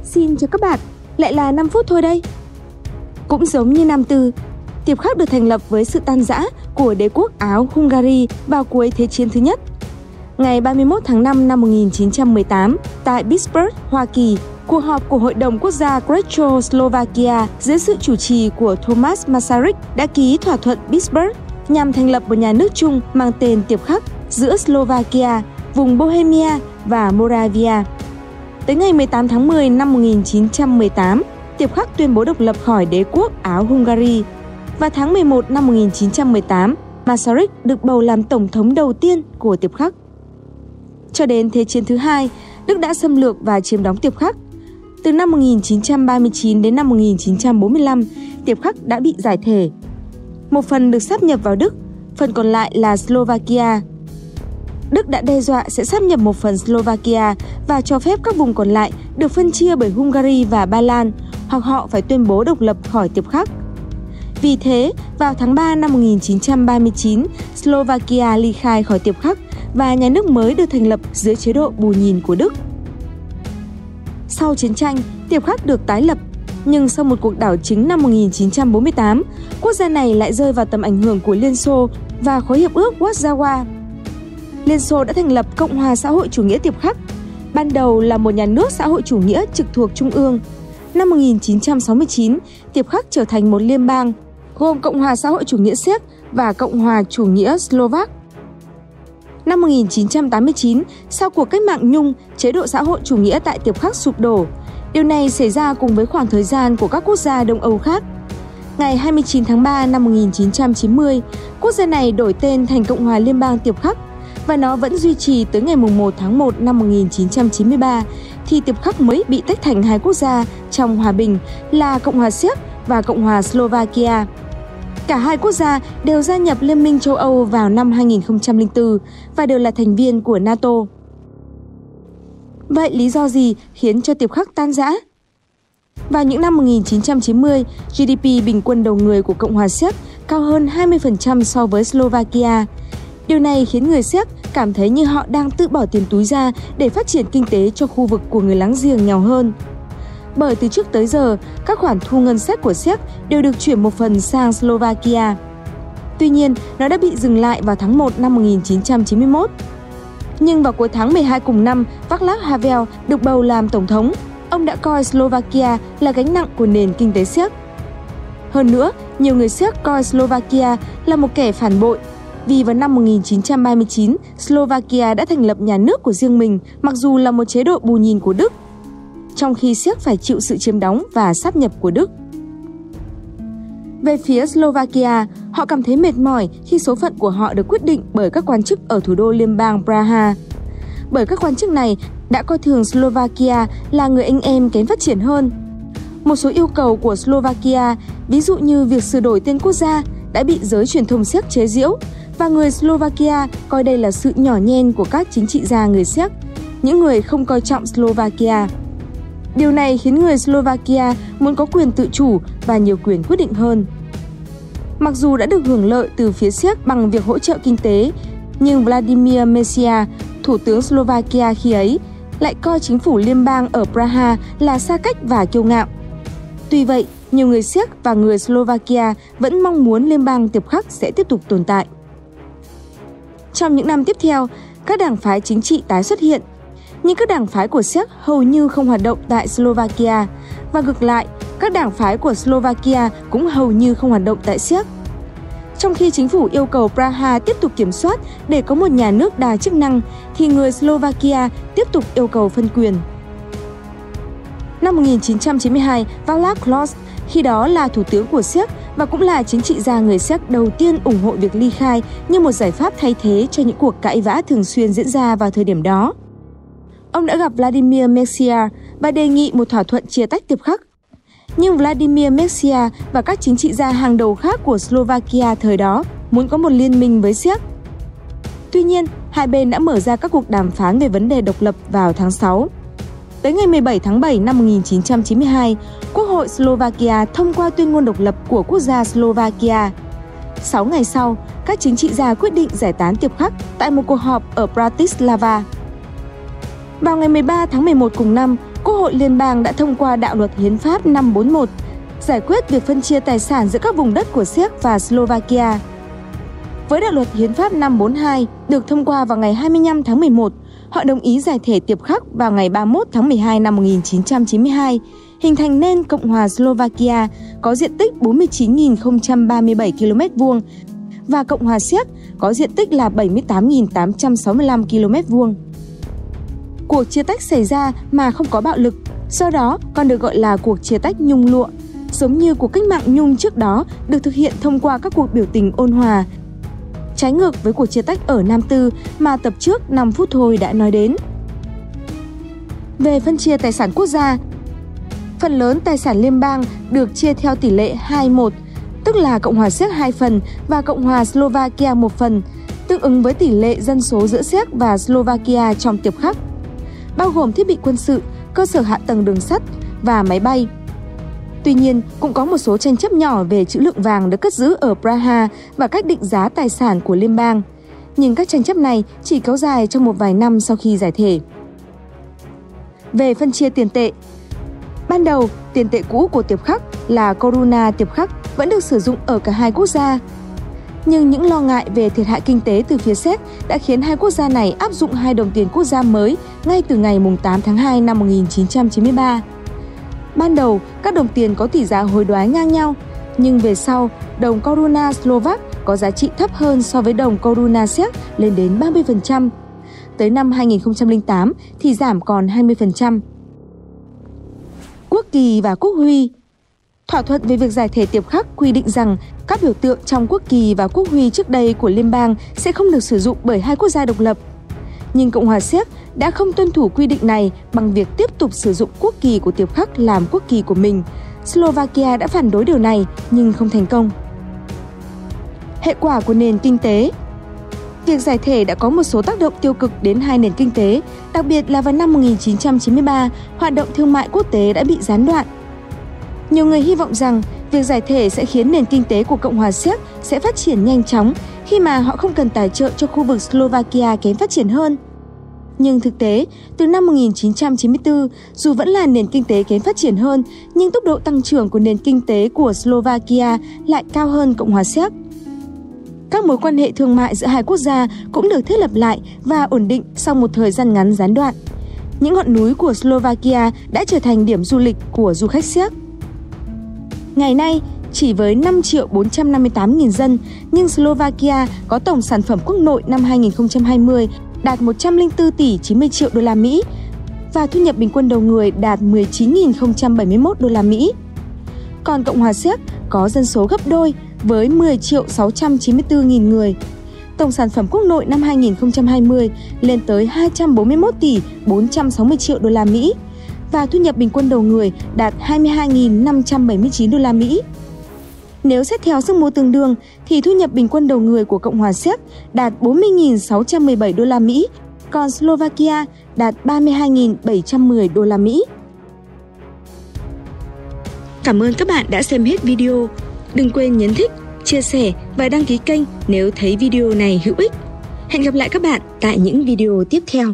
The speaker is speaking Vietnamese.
Xin chào các bạn, lại là 5 phút thôi đây. Cũng giống như Nam Tư, Tiệp Khắc được thành lập với sự tan rã của đế quốc Áo-Hungary vào cuối Thế chiến thứ nhất. Ngày 31 tháng 5 năm 1918, tại Pittsburgh, Hoa Kỳ, cuộc họp của Hội đồng Quốc gia Czechoslovakia dưới sự chủ trì của Thomas Masaryk đã ký thỏa thuận Pittsburgh nhằm thành lập một nhà nước chung mang tên Tiệp Khắc giữa Slovakia, vùng Bohemia và Moravia. Tới ngày 18 tháng 10 năm 1918, Tiệp Khắc tuyên bố độc lập khỏi đế quốc Áo-Hungary. Và tháng 11 năm 1918, Masaryk được bầu làm tổng thống đầu tiên của Tiệp Khắc. Cho đến Thế chiến thứ hai, Đức đã xâm lược và chiếm đóng Tiệp Khắc. Từ năm 1939 đến năm 1945, Tiệp Khắc đã bị giải thể. Một phần được sáp nhập vào Đức, phần còn lại là Slovakia. Đức đã đe dọa sẽ sáp nhập một phần Slovakia và cho phép các vùng còn lại được phân chia bởi Hungary và Ba Lan, hoặc họ phải tuyên bố độc lập khỏi Tiệp Khắc. Vì thế, vào tháng 3 năm 1939, Slovakia ly khai khỏi Tiệp Khắc và nhà nước mới được thành lập dưới chế độ bù nhìn của Đức. Sau chiến tranh, Tiệp Khắc được tái lập, nhưng sau một cuộc đảo chính năm 1948, quốc gia này lại rơi vào tầm ảnh hưởng của Liên Xô và khối hiệp ước Warsaw. Liên Xô đã thành lập Cộng hòa xã hội chủ nghĩa Tiệp Khắc, ban đầu là một nhà nước xã hội chủ nghĩa trực thuộc Trung ương. Năm 1969, Tiệp Khắc trở thành một liên bang, gồm Cộng hòa xã hội chủ nghĩa Séc và Cộng hòa chủ nghĩa Slovak. Năm 1989, sau cuộc cách mạng Nhung, chế độ xã hội chủ nghĩa tại Tiệp Khắc sụp đổ. Điều này xảy ra cùng với khoảng thời gian của các quốc gia Đông Âu khác. Ngày 29 tháng 3 năm 1990, quốc gia này đổi tên thành Cộng hòa Liên bang Tiệp Khắc và nó vẫn duy trì tới ngày 1 tháng 1 năm 1993 thì Tiệp Khắc mới bị tách thành hai quốc gia trong hòa bình là Cộng hòa Séc và Cộng hòa Slovakia. Cả hai quốc gia đều gia nhập Liên minh châu Âu vào năm 2004 và đều là thành viên của NATO. Vậy lý do gì khiến cho Tiệp Khắc tan rã? Vào những năm 1990, GDP bình quân đầu người của Cộng hòa Séc cao hơn 20% so với Slovakia. Điều này khiến người Séc cảm thấy như họ đang tự bỏ tiền túi ra để phát triển kinh tế cho khu vực của người láng giềng nghèo hơn. Bởi từ trước tới giờ, các khoản thu ngân sách của Séc đều được chuyển một phần sang Slovakia. Tuy nhiên, nó đã bị dừng lại vào tháng 1 năm 1991. Nhưng vào cuối tháng 12 cùng năm, Václav Havel được bầu làm tổng thống. Ông đã coi Slovakia là gánh nặng của nền kinh tế Séc. Hơn nữa, nhiều người Séc coi Slovakia là một kẻ phản bội, vì vào năm 1939, Slovakia đã thành lập nhà nước của riêng mình mặc dù là một chế độ bù nhìn của Đức, trong khi Séc phải chịu sự chiếm đóng và sáp nhập của Đức. Về phía Slovakia, họ cảm thấy mệt mỏi khi số phận của họ được quyết định bởi các quan chức ở thủ đô liên bang Praha. Bởi các quan chức này đã coi thường Slovakia là người anh em kém phát triển hơn. Một số yêu cầu của Slovakia, ví dụ như việc sửa đổi tên quốc gia, đã bị giới truyền thông Séc chế giễu, và người Slovakia coi đây là sự nhỏ nhen của các chính trị gia người Séc, những người không coi trọng Slovakia. Điều này khiến người Slovakia muốn có quyền tự chủ và nhiều quyền quyết định hơn. Mặc dù đã được hưởng lợi từ phía Séc bằng việc hỗ trợ kinh tế, nhưng Vladimir Mečiar, thủ tướng Slovakia khi ấy, lại coi chính phủ liên bang ở Praha là xa cách và kiêu ngạo. Tuy vậy, nhiều người Séc và người Slovakia vẫn mong muốn liên bang Tiệp Khắc sẽ tiếp tục tồn tại. Trong những năm tiếp theo, các đảng phái chính trị tái xuất hiện, nhưng các đảng phái của Séc hầu như không hoạt động tại Slovakia, và ngược lại, các đảng phái của Slovakia cũng hầu như không hoạt động tại Séc. Trong khi chính phủ yêu cầu Praha tiếp tục kiểm soát để có một nhà nước đa chức năng, thì người Slovakia tiếp tục yêu cầu phân quyền. Năm 1992, Václav Klaus, khi đó là thủ tướng của Séc và cũng là chính trị gia người Séc đầu tiên ủng hộ việc ly khai như một giải pháp thay thế cho những cuộc cãi vã thường xuyên diễn ra vào thời điểm đó. Ông đã gặp Vladimir Mečiar và đề nghị một thỏa thuận chia tách Tiệp Khắc. Nhưng Vladimir Mečiar và các chính trị gia hàng đầu khác của Slovakia thời đó muốn có một liên minh với Séc. Tuy nhiên, hai bên đã mở ra các cuộc đàm phán về vấn đề độc lập vào tháng 6. Tới ngày 17 tháng 7 năm 1992, Quốc hội Slovakia thông qua tuyên ngôn độc lập của quốc gia Slovakia. 6 ngày sau, các chính trị gia quyết định giải tán Tiệp Khắc tại một cuộc họp ở Bratislava. Vào ngày 13 tháng 11 cùng năm, Quốc hội Liên bang đã thông qua đạo luật hiến pháp năm 41, giải quyết việc phân chia tài sản giữa các vùng đất của Séc và Slovakia. Với đạo luật hiến pháp năm 42 được thông qua vào ngày 25 tháng 11, họ đồng ý giải thể Tiệp Khắc vào ngày 31 tháng 12 năm 1992, hình thành nên Cộng hòa Slovakia có diện tích 49.037 km² và Cộng hòa Séc có diện tích là 78.865 km². Cuộc chia tách xảy ra mà không có bạo lực, do đó còn được gọi là cuộc chia tách nhung lụa, giống như cuộc cách mạng Nhung trước đó được thực hiện thông qua các cuộc biểu tình ôn hòa, trái ngược với cuộc chia tách ở Nam Tư mà tập trước 5 phút thôi đã nói đến. Về phân chia tài sản quốc gia, phần lớn tài sản liên bang được chia theo tỷ lệ 2:1, tức là Cộng hòa Séc 2 phần và Cộng hòa Slovakia 1 phần, tương ứng với tỷ lệ dân số giữa Séc và Slovakia trong Tiệp Khắc, bao gồm thiết bị quân sự, cơ sở hạ tầng đường sắt và máy bay. Tuy nhiên, cũng có một số tranh chấp nhỏ về trữ lượng vàng được cất giữ ở Praha và cách định giá tài sản của liên bang. Nhưng các tranh chấp này chỉ kéo dài trong một vài năm sau khi giải thể. Về phân chia tiền tệ, ban đầu, tiền tệ cũ của Tiệp Khắc là koruna Tiệp Khắc vẫn được sử dụng ở cả hai quốc gia. Nhưng những lo ngại về thiệt hại kinh tế từ phía Séc đã khiến hai quốc gia này áp dụng hai đồng tiền quốc gia mới ngay từ ngày 8 tháng 2 năm 1993. Ban đầu, các đồng tiền có tỷ giá hối đoái ngang nhau, nhưng về sau, đồng koruna Slovak có giá trị thấp hơn so với đồng koruna Séc lên đến 30%. Tới năm 2008 thì giảm còn 20%. Quốc kỳ và quốc huy. Thỏa thuận về việc giải thể Tiệp Khắc quy định rằng các biểu tượng trong quốc kỳ và quốc huy trước đây của liên bang sẽ không được sử dụng bởi hai quốc gia độc lập. Nhưng Cộng hòa Séc đã không tuân thủ quy định này bằng việc tiếp tục sử dụng quốc kỳ của Tiệp Khắc làm quốc kỳ của mình. Slovakia đã phản đối điều này nhưng không thành công. Hệ quả của nền kinh tế. Việc giải thể đã có một số tác động tiêu cực đến hai nền kinh tế, đặc biệt là vào năm 1993, hoạt động thương mại quốc tế đã bị gián đoạn. Nhiều người hy vọng rằng việc giải thể sẽ khiến nền kinh tế của Cộng hòa Séc sẽ phát triển nhanh chóng khi mà họ không cần tài trợ cho khu vực Slovakia kém phát triển hơn. Nhưng thực tế, từ năm 1994, dù vẫn là nền kinh tế kém phát triển hơn, nhưng tốc độ tăng trưởng của nền kinh tế của Slovakia lại cao hơn Cộng hòa Séc. Các mối quan hệ thương mại giữa hai quốc gia cũng được thiết lập lại và ổn định sau một thời gian ngắn gián đoạn. Những ngọn núi của Slovakia đã trở thành điểm du lịch của du khách Séc. Ngày nay, chỉ với 5.458.000 dân, nhưng Slovakia có tổng sản phẩm quốc nội năm 2020 đạt 104 tỷ 90 triệu đô la Mỹ và thu nhập bình quân đầu người đạt 19.071 đô la Mỹ. Còn Cộng hòa Séc có dân số gấp đôi với 10.694.000 người. Tổng sản phẩm quốc nội năm 2020 lên tới 241 tỷ 460 triệu đô la Mỹ và thu nhập bình quân đầu người đạt 22.579 đô la Mỹ. Nếu xét theo sức mua tương đương thì thu nhập bình quân đầu người của Cộng hòa Séc đạt 40.617 đô la Mỹ, còn Slovakia đạt 32.710 đô la Mỹ. Cảm ơn các bạn đã xem hết video. Đừng quên nhấn thích, chia sẻ và đăng ký kênh nếu thấy video này hữu ích. Hẹn gặp lại các bạn tại những video tiếp theo.